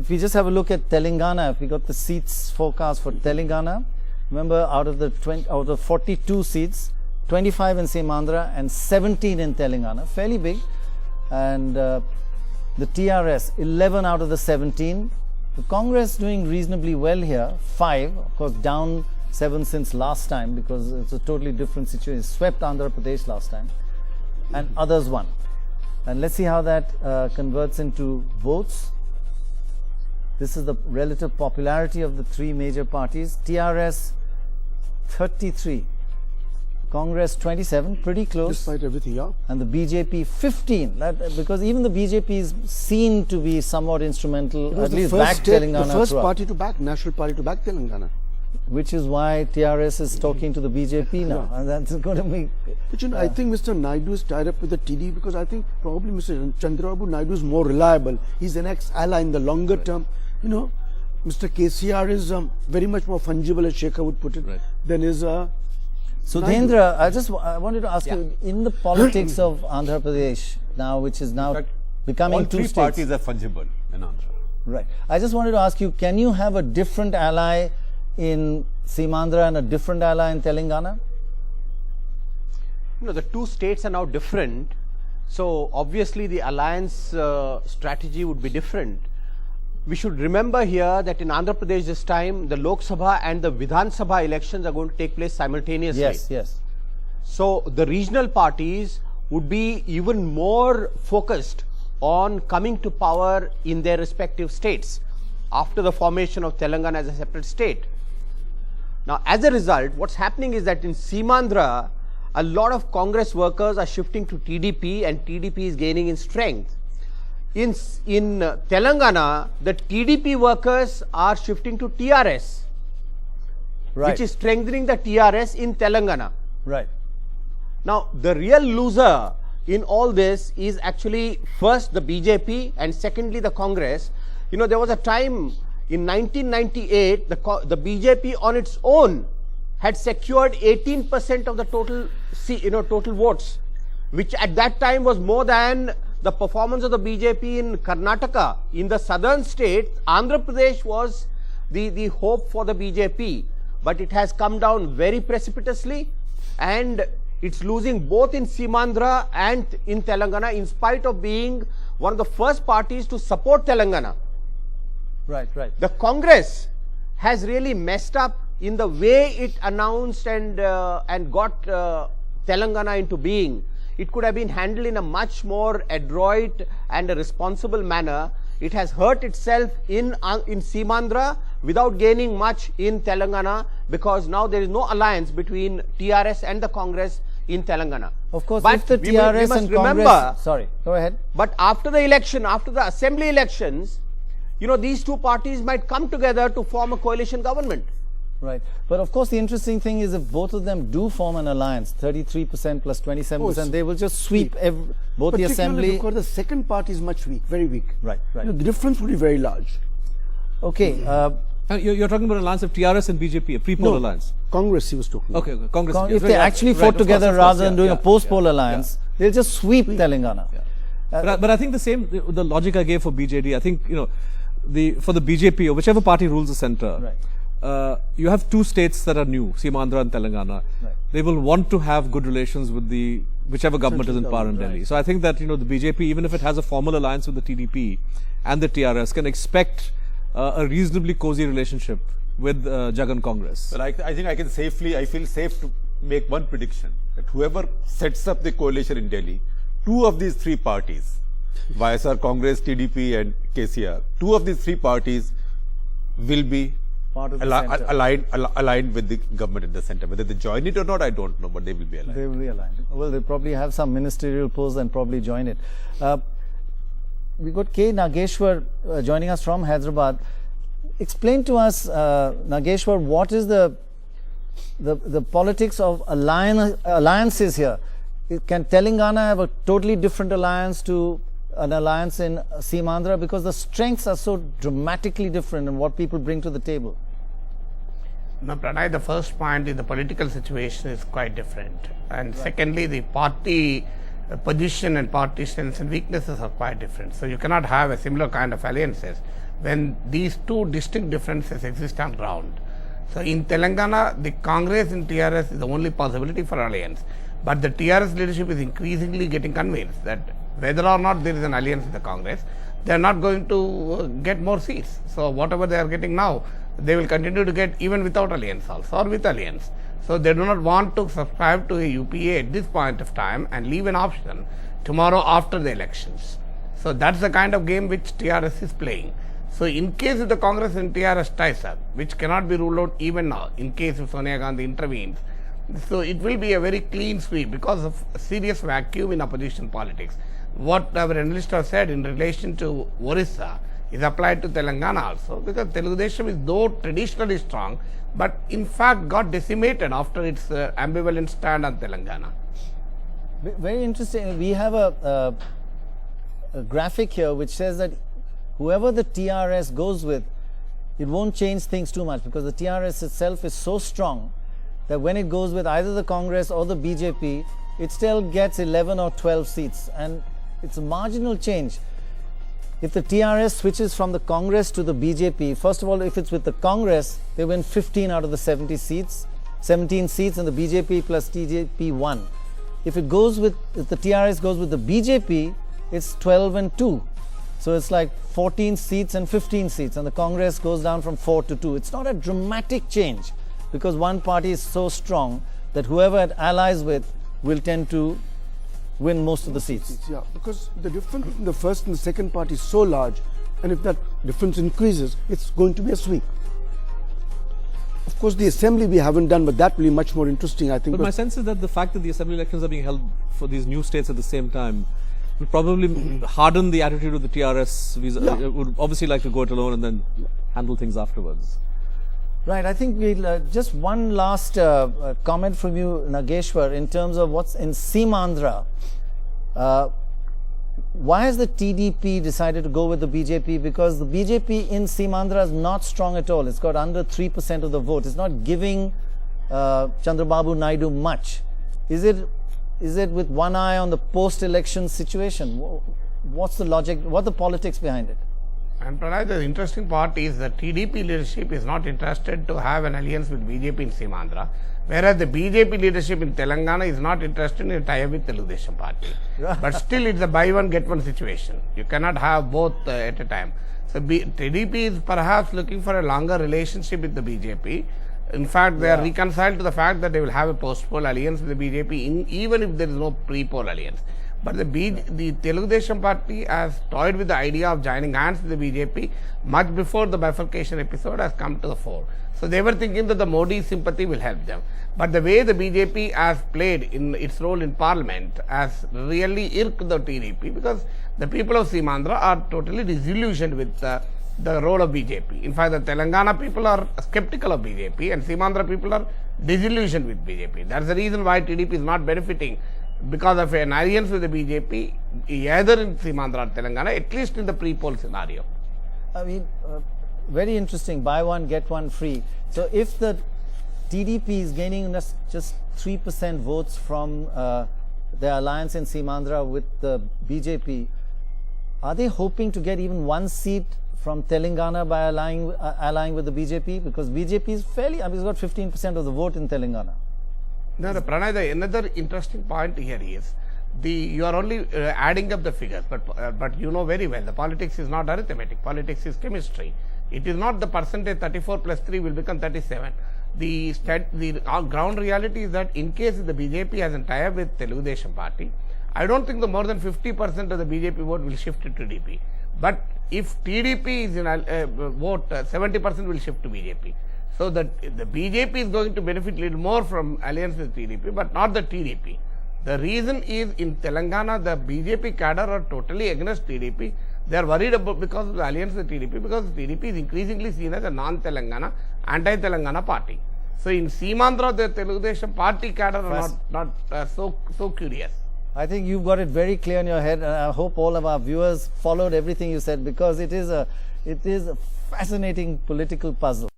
if we just have a look at Telangana, if we got the seats forecast for Telangana, remember out of the 42 seats, 25 in Simandra and 17 in Telangana, fairly big. And the TRS, 11 out of the 17. The Congress doing reasonably well here, 5, of course down 7 since last time because it's a totally different situation. It swept Andhra Pradesh last time, and others 1. And let's see how that converts into votes. This is the relative popularity of the 3 major parties. TRS 33, Congress 27, pretty close. Despite everything, yeah. And the BJP 15, because even the BJP is seen to be somewhat instrumental, at least back Telangana. The first party to back, national party to back Telangana. Which is why TRS is talking to the BJP now, and that's going to be... But you know, I think Mr. Naidu is tied up with the TD because I think probably Mr. Chandrababu Naidu is more reliable. He's an ex-ally in the longer term. You know, Mr. KCR is very much more fungible, as Shekhar would put it, than is Sudhendra, I wanted to ask you, in the politics of Andhra Pradesh now, which is now becoming all 2 3 states. parties are fungible in Andhra. Right. I just wanted to ask you, can you have a different ally in Simandra and a different ally in Telangana? No, the 2 states are now different. So obviously the alliance strategy would be different. We should remember here that in Andhra Pradesh this time, the Lok Sabha and the Vidhan Sabha elections are going to take place simultaneously. Yes, yes. So the regional parties would be even more focused on coming to power in their respective states after the formation of Telangana as a separate state. Now, as a result, what's happening is that in Simandra, a lot of Congress workers are shifting to TDP and TDP is gaining in strength. In Telangana, the TDP workers are shifting to TRS, which is strengthening the TRS in Telangana. Right. Now, the real loser in all this is actually first the BJP and secondly the Congress. You know, there was a time in 1998, the BJP on its own had secured 18% of the total votes, which at that time was more than the performance of the BJP in Karnataka. In the southern state, Andhra Pradesh was the hope for the BJP, but it has come down very precipitously and it's losing both in Simandra and in Telangana in spite of being one of the first parties to support Telangana. Right, right. The Congress has really messed up in the way it announced and got Telangana into being. It could have been handled in a much more adroit and a responsible manner. It has hurt itself in Simandra without gaining much in Telangana because now there is no alliance between TRS and the Congress in Telangana. Of course, but if the TRS and Congress... Sorry, go ahead. But after the election, after the assembly elections, you know, these 2 parties might come together to form a coalition government. Right. But of course, the interesting thing is if both of them do form an alliance, 33% plus 27%, they will just sweep both the assembly. Because the second party is much weak, very weak. Right, right. You know, the difference would be very large. Okay. You're talking about an alliance of TRS and BJP, a pre-poll alliance. Congress he was talking about. Okay, Congress. If they actually fought together rather than doing a post-poll alliance, they'll just sweep Telangana. But I think the logic I gave for BJD, I think, you know, for the BJP or whichever party rules the centre, you have 2 states that are new, Simandra and Telangana. Right. They will want to have good relations with whichever government is in power in Delhi. So I think that, you know, the BJP, even if it has a formal alliance with the TDP and the TRS, can expect a reasonably cozy relationship with Jagan Congress. Well, I think I feel safe to make one prediction that whoever sets up the coalition in Delhi, 2 of these 3 parties, YSR, Congress, TDP and KCR, 2 of these 3 parties will be aligned with the government in the centre. Whether they join it or not, I don't know, but they will be aligned. They will be aligned. Well, they probably have some ministerial posts and probably join it. We got K. Nageshwar joining us from Hyderabad. Explain to us, Nageshwar, what is the politics of alliances here? Can Telangana have a totally different alliance to an alliance in Simandra? Because the strengths are so dramatically different in what people bring to the table. No, Pranay, the first point is the political situation is quite different. And secondly, the party position and party strengths and weaknesses are quite different. So you cannot have a similar kind of alliances. when these two distinct differences exist on ground. So in Telangana, the Congress and TRS is the only possibility for alliance. But the TRS leadership is increasingly getting convinced that whether or not there is an alliance with the Congress, they are not going to get more seats. So whatever they are getting now, they will continue to get even without alliance also or with alliance. So they do not want to subscribe to a UPA at this point of time and leave an option tomorrow after the elections. So that's the kind of game which TRS is playing. So in case if the Congress and TRS ties up, which cannot be ruled out even now, in case if Sonia Gandhi intervenes, so it will be a very clean sweep because of a serious vacuum in opposition politics. What our analysts have said in relation to Orissa is applied to Telangana also, because Telugudesam is though traditionally strong, but in fact got decimated after its ambivalent stand on Telangana. Very interesting. We have a graphic here which says that whoever the TRS goes with, it won't change things too much because the TRS itself is so strong that when it goes with either the Congress or the BJP, it still gets 11 or 12 seats, and it's a marginal change. If the TRS switches from the Congress to the BJP, first of all, if it's with the Congress, they win 15 out of the 17 seats, and the BJP plus TJP won. If the TRS goes with the BJP, it's 12 and 2. So it's like 14 seats and 15 seats, and the Congress goes down from 4 to 2. It's not a dramatic change because one party is so strong that whoever it allies with will tend to win most of the seats. Yeah, because the difference between the first and the second party is so large, and if that difference increases, it's going to be a sweep. Of course, the assembly we haven't done, but that will be much more interesting, I think. But my sense is that the fact that the assembly elections are being held for these new states at the same time will probably harden the attitude of the TRS. Would obviously like to go it alone and then handle things afterwards. Right. I think we'll just one last comment from you, Nageshwar, in terms of what's in Seemandhra. Why has the TDP decided to go with the BJP? Because the BJP in Seemandhra is not strong at all. It's got under 3% of the vote. It's not giving Chandrababu Naidu much. Is it with one eye on the post-election situation? What's the logic? What are the politics behind it? And Pranay, the interesting part is that TDP leadership is not interested to have an alliance with BJP in Seemandhra, whereas the BJP leadership in Telangana is not interested in a tie-up with Telugudesam party. But still, it's a buy one get one situation. You cannot have both at a time. So TDP is perhaps looking for a longer relationship with the BJP. In fact, they are reconciled to the fact that they will have a post-poll alliance with the BJP, even if there is no pre-poll alliance. But the Telugudesam party has toyed with the idea of joining hands with the BJP much before the bifurcation episode has come to the fore. So they were thinking that the Modi sympathy will help them. But the way the BJP has played in its role in parliament has really irked the TDP, because the people of Seemandhra are totally disillusioned with the role of BJP. In fact, the Telangana people are skeptical of BJP and Seemandhra people are disillusioned with BJP. That's the reason why TDP is not benefiting because of an alliance with the BJP, either in Seemandhra or Telangana, at least in the pre-poll scenario. I mean, very interesting, buy one, get one free. So if the TDP is gaining just 3% votes from their alliance in Seemandhra with the BJP, are they hoping to get even one seat from Telangana by allying with the BJP? Because BJP is fairly, I mean, it's got 15% of the vote in Telangana. No, Pranay, another interesting point here is you are only adding up the figures, but you know very well the politics is not arithmetic. Politics is chemistry. It is not the percentage 34 plus 3 will become 37. The ground reality is that in case the BJP has a tie-up with Telugudesam party, I don't think the more than 50% of the BJP vote will shift to TDP. But if TDP is in vote, 70% will shift to BJP. So that the BJP is going to benefit a little more from alliance with TDP, but not the TDP. The reason is in Telangana, the BJP cadre are totally against TDP. They are worried about because of the alliance with TDP, because TDP is increasingly seen as a non-Telangana, anti-Telangana party. So in Seemandhra, the Telugudesam party cadre are not so curious. I think you've got it very clear in your head, and I hope all of our viewers followed everything you said, because it is a fascinating political puzzle.